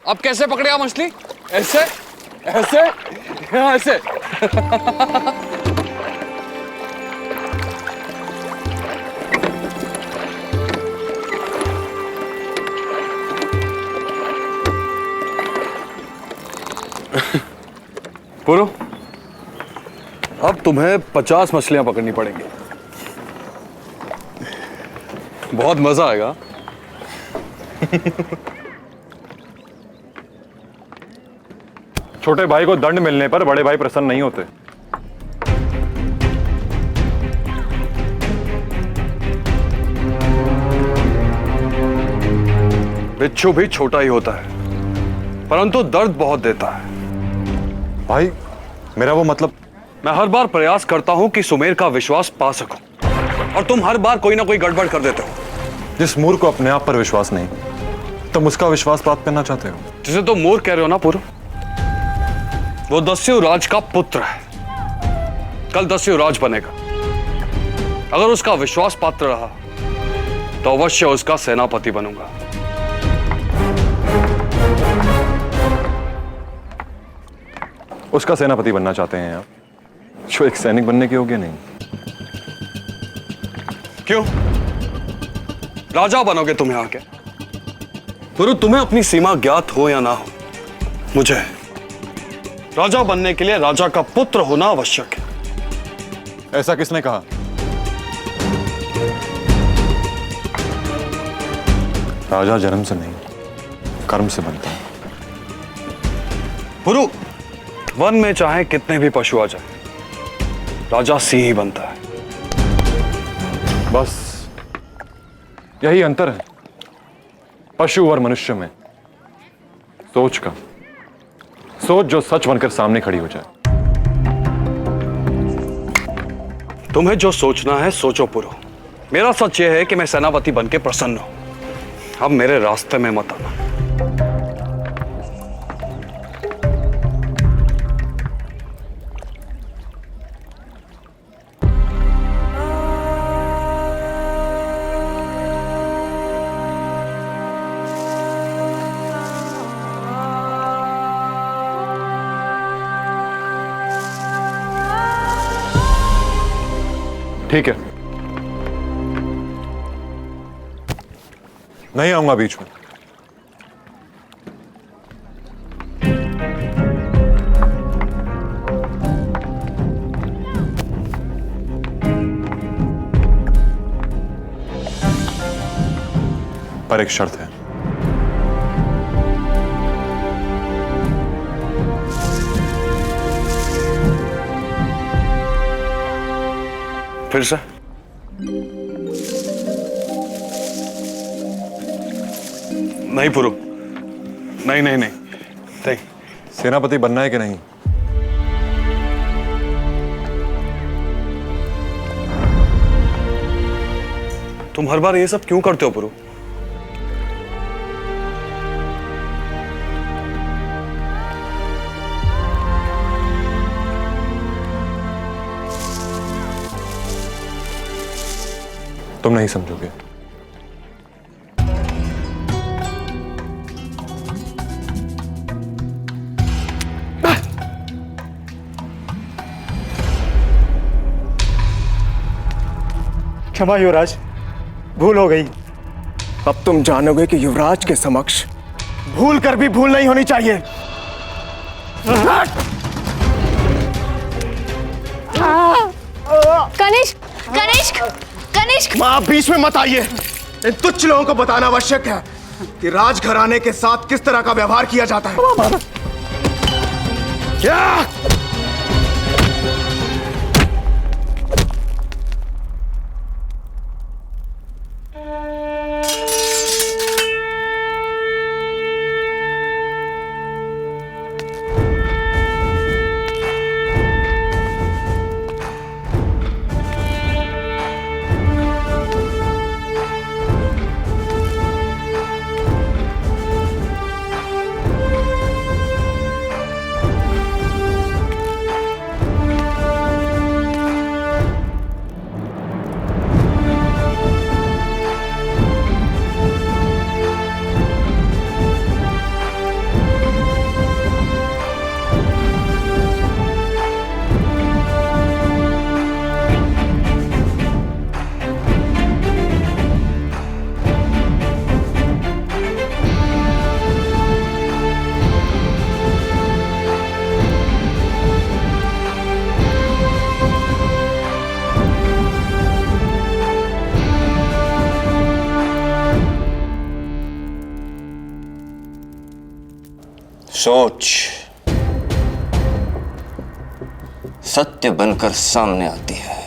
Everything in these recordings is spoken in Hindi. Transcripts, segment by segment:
अब कैसे पकड़ेगा मछली? ऐसे ऐसे ऐसे। पुरु, अब तुम्हें 50 मछलियां पकड़नी पड़ेंगी। बहुत मजा आएगा। छोटे भाई को दंड मिलने पर बड़े भाई प्रसन्न नहीं होते। बिच्छू भी छोटा ही होता है, परंतु दर्द बहुत देता है। भाई मेरा वो मतलब, मैं हर बार प्रयास करता हूं कि सुमेर का विश्वास पा सकूं, और तुम हर बार कोई ना कोई गड़बड़ कर देते हो। जिस मूर्ख को अपने आप पर विश्वास नहीं, तुम उसका विश्वास प्राप्त करना चाहते हो। जिसे तुम मूर्ख कह रहे हो ना पुरु, वो दस्यु राज का पुत्र है। कल दस्यु राज बनेगा। अगर उसका विश्वास पात्र रहा तो अवश्य उसका सेनापति बनूंगा। उसका सेनापति बनना चाहते हैं आप, जो एक सैनिक बनने के योग्य नहीं। क्यों? राजा बनोगे तुम यहां के? पुरु, तुम्हें अपनी सीमा ज्ञात हो या ना हो, मुझे राजा बनने के लिए राजा का पुत्र होना आवश्यक है। ऐसा किसने कहा? राजा जन्म से नहीं, कर्म से बनता है। पुरु, वन में चाहे कितने भी पशु आ जाए, राजा सिंह ही बनता है। बस यही अंतर है पशु और मनुष्य में, सोच का। सोच जो सच बनकर सामने खड़ी हो जाए। तुम्हें जो सोचना है सोचो पुरु। मेरा सच यह है कि मैं सेनापति बनके प्रसन्न हूं। अब मेरे रास्ते में मत आना। ठीक है, नहीं आऊंगा बीच में। पर एक शर्त है। फिर से? नहीं पुरु, नहीं नहीं नहीं नहीं। सेनापति बनना है कि नहीं? तुम हर बार ये सब क्यों करते हो पुरु? तुम नहीं समझोगे। क्षमा युवराज, भूल हो गई। अब तुम जानोगे कि युवराज के समक्ष भूल कर भी भूल नहीं होनी चाहिए। कनिष्क, कनिष्क, कनिष्क! मां, आप बीच में मत आइए। इन तुच्छ लोगों को बताना आवश्यक है कि राजघराने के साथ किस तरह का व्यवहार किया जाता है। क्या? सोच सत्य बनकर सामने आती है,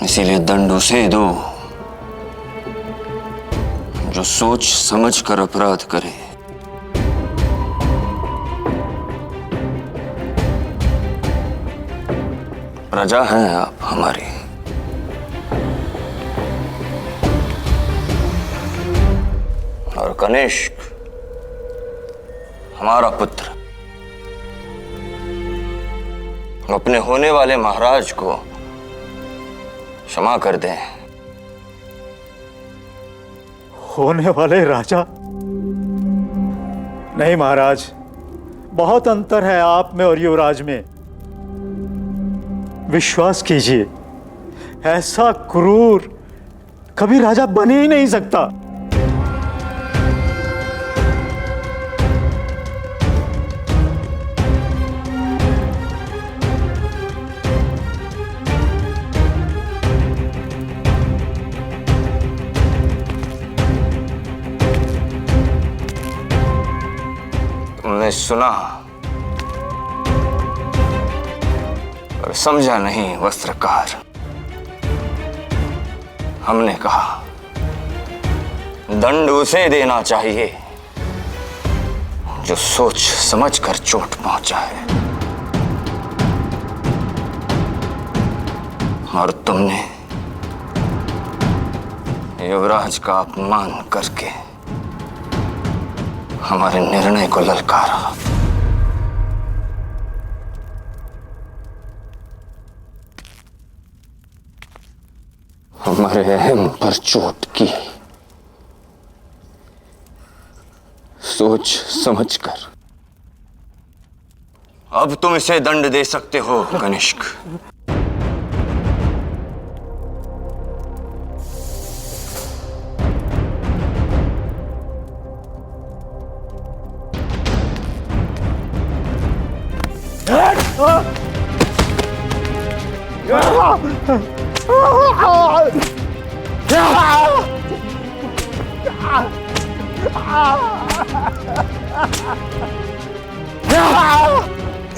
इसीलिए दंड उसे दो जो सोच समझकर अपराध करे। प्रजा हैं आप हमारी, और कनिष्क हमारा पुत्र अपने होने वाले महाराज को क्षमा कर दें। होने वाले राजा? नहीं महाराज, बहुत अंतर है आप में और युवराज में। विश्वास कीजिए, ऐसा क्रूर कभी राजा बन ही नहीं सकता। तुमने सुना और समझा नहीं वस्त्रकार। हमने कहा दंड उसे देना चाहिए जो सोच समझकर चोट पहुंचाए, और तुमने युवराज का अपमान करके हमारे निर्णय को ललकारा। हमारे अहम पर चोट की, सोच समझकर। अब तुम इसे दंड दे सकते हो कनिष्क।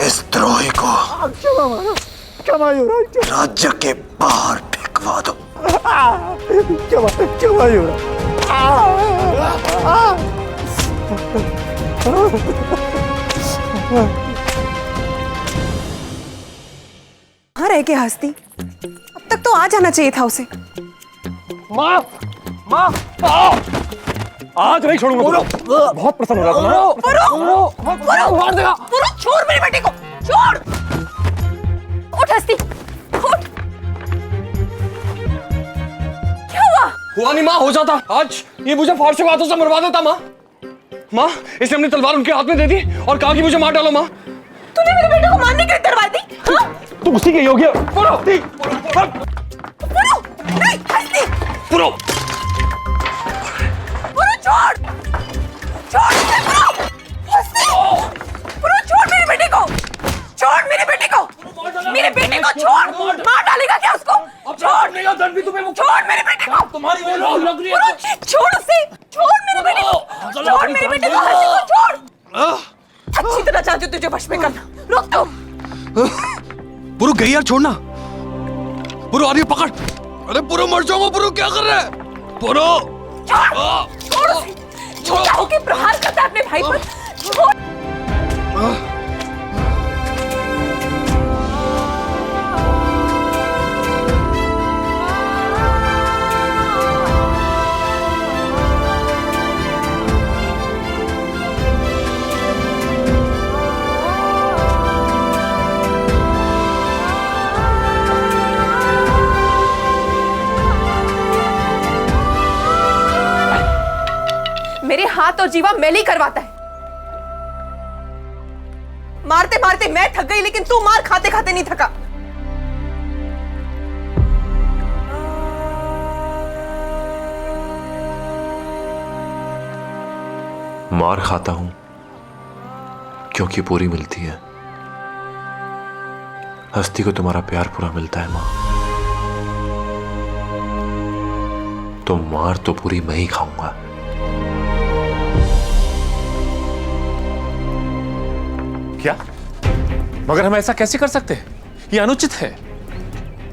इस द्रोही को क्षमा युवराज, राज्य के बाहर फेंकवा दो। क्षमा युवराज। कहाँ रह गया हस्ती? अब तक तो आ जाना चाहिए था उसे। माँ, माँ, आज नहीं छोड़ूंगा तुझे। बहुत प्रसन्न हो रहा था। पुरु, मार देगा। पुरु, छोड़ मेरे बेटे को, छोड़। उठ हस्ती, उठ। क्या हुआ नहीं माँ, हो जाता। आज ये मुझे फारसी बातों से मरवा देता माँ। माँ, इसने अपनी तलवार उनके हाथ में दे दी और कहा कि मुझे मार डालो माँ। तूने मेरे बेटे को मारने के लिए तलवार दी? हाँ? तुम उसी के योग्य। पुरु, नहीं, हस्ती। पुरो, छोड़, छोड़ मुझे, पुरु, हस्ती। पुरु, छोड़ मेरे बेटे को, छोड़ मेरे बेटे को, मेरे बेटे को छोड़। मार डालेगा क्या उसको? छोड़, छोड़ मेरे बेटे को। तुम्हारी लग रही है। छोड़ उसे, छोड़ मेरे बेटे को, छोड़ मेरे बेटे को, हस्ती को छोड़। अच्छी तरह चाहती हूँ तुझे वश में करना। रुक तो। पुरो गई यार, छोड़ना। पुरो आ रही है, पकड़। अरे पुरो मर जाऊंगा। पुरो क्या कर रहा है? पुरो छोड़ उसे। छोटा होके प्रहार करता है अपने भाई पर। छोड़। मेरे हाथ और जीवा मैली करवाता है। मारते मारते मैं थक गई, लेकिन तू मार खाते खाते नहीं थका। मार खाता हूं क्योंकि पूरी मिलती है। हस्ती को तुम्हारा प्यार पूरा मिलता है मां, तो मार तो पूरी मैं ही खाऊंगा। क्या? मगर हम ऐसा कैसे कर सकते हैं? यह अनुचित है।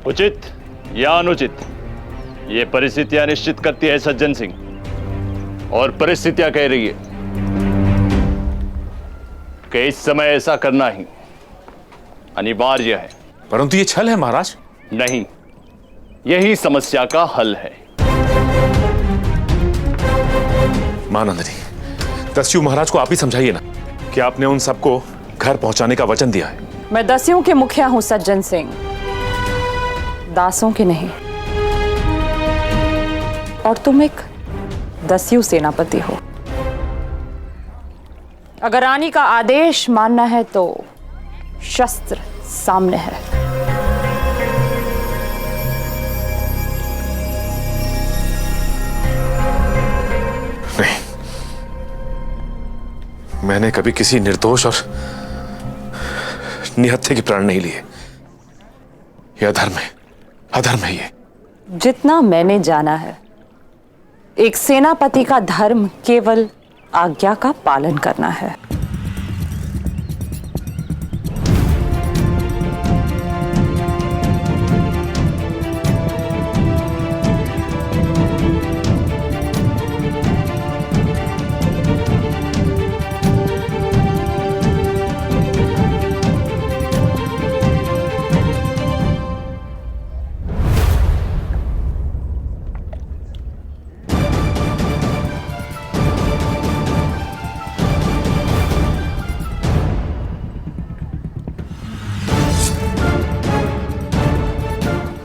उचित या अनुचित, ये परिस्थितियां निश्चित करती है सज्जन सिंह, और परिस्थितियां कह रही है कि इस समय ऐसा करना ही अनिवार्य है। परंतु ये छल है महाराज। नहीं, यही समस्या का हल है। महानंदिनी, दस्यु महाराज को आप ही समझाइए ना कि आपने उन सबको घर पहुंचाने का वचन दिया है। मैं दस्युओं के मुखिया हूं सज्जन सिंह, दासों के नहीं। और तुम एक दस्यु सेनापति हो। अगर रानी का आदेश मानना है तो शस्त्र सामने है। नहीं, मैंने कभी किसी निर्दोष और निहत्थे के प्राण नहीं लिए। यह अधर्म है, अधर्म है ये। जितना मैंने जाना है, एक सेनापति का धर्म केवल आज्ञा का पालन करना है।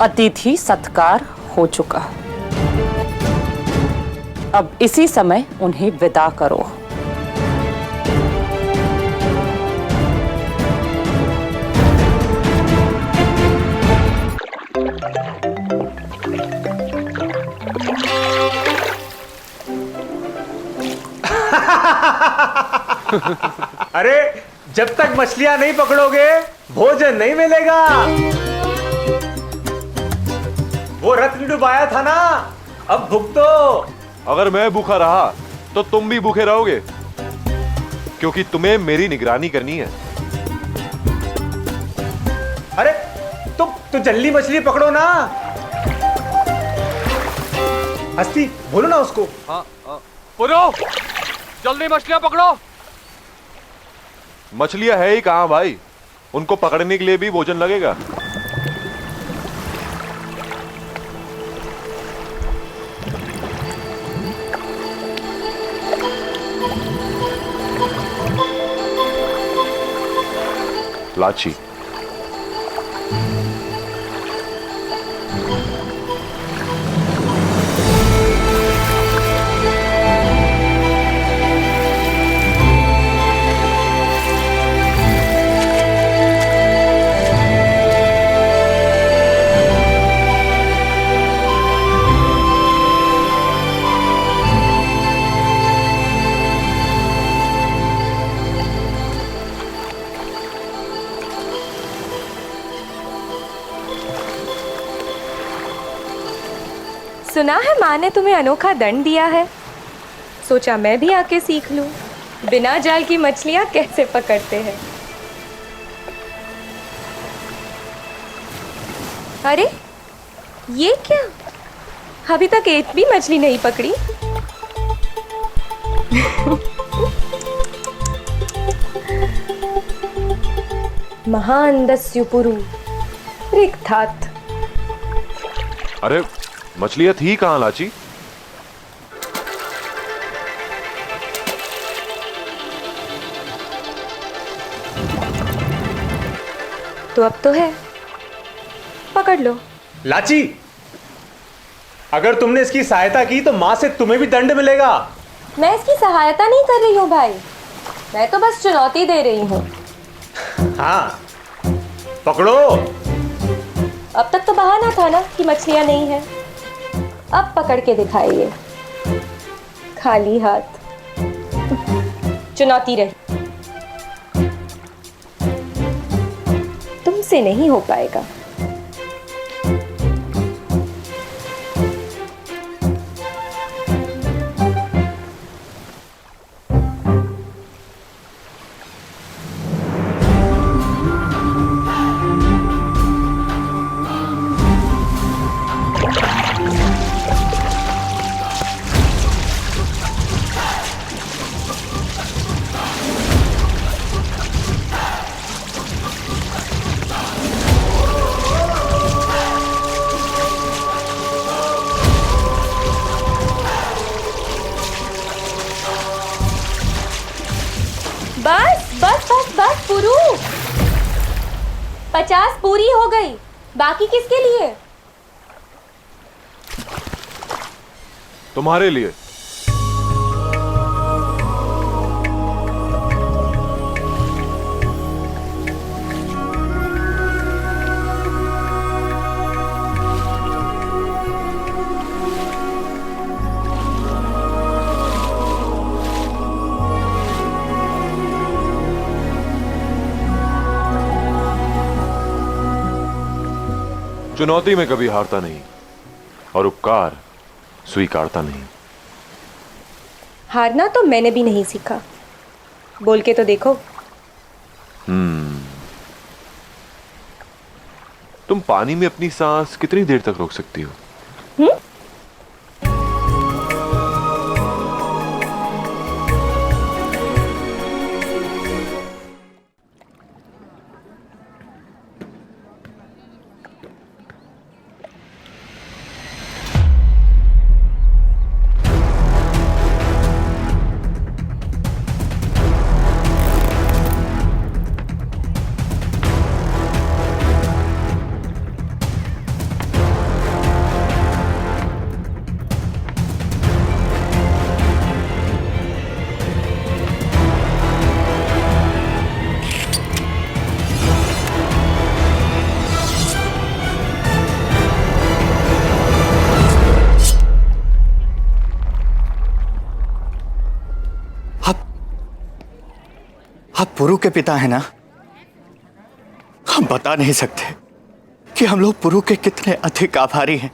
अतिथि सत्कार हो चुका। अब इसी समय उन्हें विदा करो। अरे, जब तक मछलियां नहीं पकड़ोगे भोजन नहीं मिलेगा। वो रत्न डुबाया था ना, अब भुगतो। अगर मैं भूखा रहा तो तुम भी भूखे रहोगे, क्योंकि तुम्हें मेरी निगरानी करनी है। अरे तो जल्दी मछली पकड़ो ना। हस्ती, बोलो ना उसको। हाँ, पुरो, जल्दी मछलियां पकड़ो। मछलियां है ही कहां भाई, उनको पकड़ने के लिए भी भोजन लगेगा। लाची, सुना है माँ ने तुम्हें अनोखा दंड दिया है। सोचा मैं भी आके सीख लूं, बिना जाल की मछलियां कैसे पकड़ते हैं। अरे ये क्या, अभी तक एक भी मछली नहीं पकड़ी। महान दस्युपुरु रिक्थात। अरे मछलियां थी कहां लाची? तो अब तो है, पकड़ लो। लाची, अगर तुमने इसकी सहायता की तो मां से तुम्हें भी दंड मिलेगा। मैं इसकी सहायता नहीं कर रही हूँ भाई, मैं तो बस चुनौती दे रही हूँ। हाँ, पकड़ो। अब तक तो बहाना था ना कि मछलियां नहीं है, अब पकड़ के दिखाइए खाली हाथ। चुनौती रही, तुमसे नहीं हो पाएगा। बस बस बस बस पुरु, 50 पूरी हो गई, बाकी किसके लिए? तुम्हारे लिए। चुनौती में कभी हारता नहीं और उपकार स्वीकारता नहीं। हारना तो मैंने भी नहीं सीखा, बोल के तो देखो। तुम पानी में अपनी सांस कितनी देर तक रोक सकती हो? आप पुरु के पिता हैं ना? हम बता नहीं सकते कि हम लोग पुरु के कितने अधिक आभारी हैं।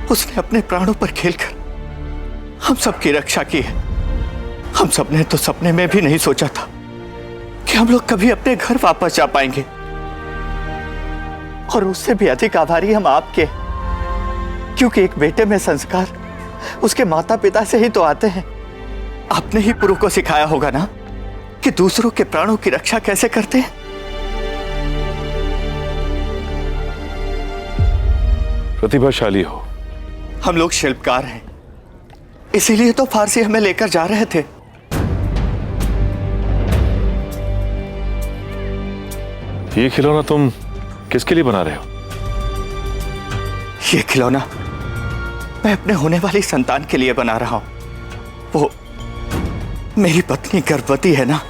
उसने अपने प्राणों पर खेलकर हम सबकी रक्षा की है। हम सबने तो सपने में भी नहीं सोचा था कि हम लोग कभी अपने घर वापस जा पाएंगे। और उससे भी अधिक आभारी हम आपके हैं, क्योंकि एक बेटे में संस्कार उसके माता पिता से ही तो आते हैं। आपने ही पुरु को सिखाया होगा ना कि दूसरों के प्राणों की रक्षा कैसे करते हैं। प्रतिभाशाली हो। हम लोग शिल्पकार हैं, इसीलिए तो फारसी हमें लेकर जा रहे थे। ये खिलौना तुम किसके लिए बना रहे हो? ये खिलौना मैं अपने होने वाली संतान के लिए बना रहा हूं। वो मेरी पत्नी गर्भवती है ना,